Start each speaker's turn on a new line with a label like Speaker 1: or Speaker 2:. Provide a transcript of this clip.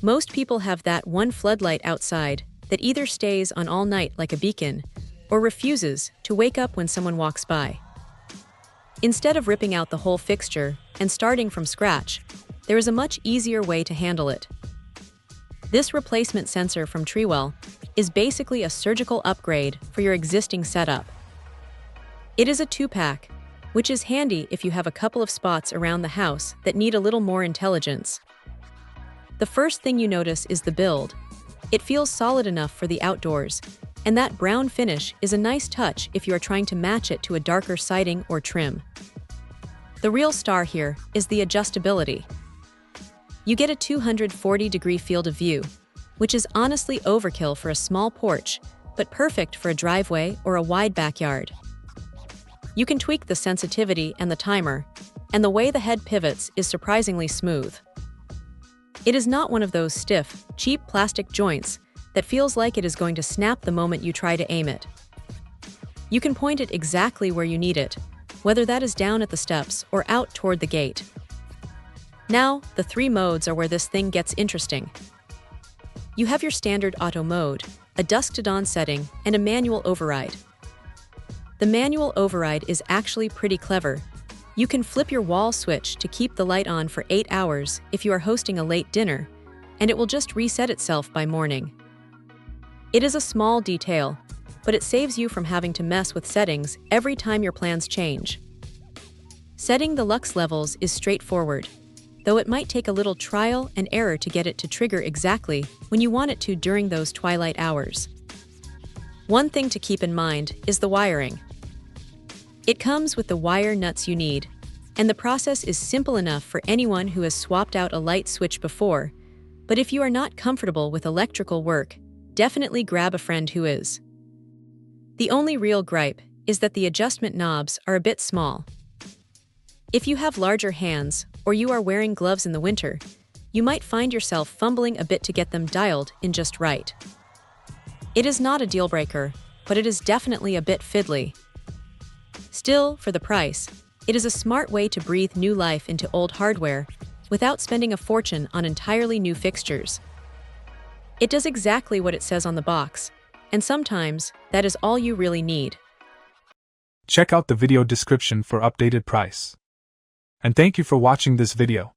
Speaker 1: Most people have that one floodlight outside that either stays on all night like a beacon or refuses to wake up when someone walks by. Instead of ripping out the whole fixture and starting from scratch, there is a much easier way to handle it. This replacement sensor from Treewell is basically a surgical upgrade for your existing setup. It is a 2-pack, which is handy if you have a couple of spots around the house that need a little more intelligence. The first thing you notice is the build. It feels solid enough for the outdoors, and that brown finish is a nice touch if you are trying to match it to a darker siding or trim. The real star here is the adjustability. You get a 240-degree field of view, which is honestly overkill for a small porch, but perfect for a driveway or a wide backyard. You can tweak the sensitivity and the timer, and the way the head pivots is surprisingly smooth. It is not one of those stiff, cheap plastic joints that feels like it is going to snap the moment you try to aim it. You can point it exactly where you need it, whether that is down at the steps or out toward the gate. Now, the 3 modes are where this thing gets interesting. You have your standard auto mode, a dusk to dawn setting, and a manual override. The manual override is actually pretty clever. You can flip your wall switch to keep the light on for 8 hours if you are hosting a late dinner, and it will just reset itself by morning. It is a small detail, but it saves you from having to mess with settings every time your plans change. Setting the lux levels is straightforward, though it might take a little trial and error to get it to trigger exactly when you want it to during those twilight hours. One thing to keep in mind is the wiring. It comes with the wire nuts you need, and the process is simple enough for anyone who has swapped out a light switch before, but if you are not comfortable with electrical work, definitely grab a friend who is. The only real gripe is that the adjustment knobs are a bit small. If you have larger hands or you are wearing gloves in the winter, you might find yourself fumbling a bit to get them dialed in just right. It is not a deal breaker, but it is definitely a bit fiddly. Still, for the price, it is a smart way to breathe new life into old hardware without spending a fortune on entirely new fixtures. It does exactly what it says on the box, and sometimes that is all you really need.
Speaker 2: Check out the video description for updated price. And thank you for watching this video.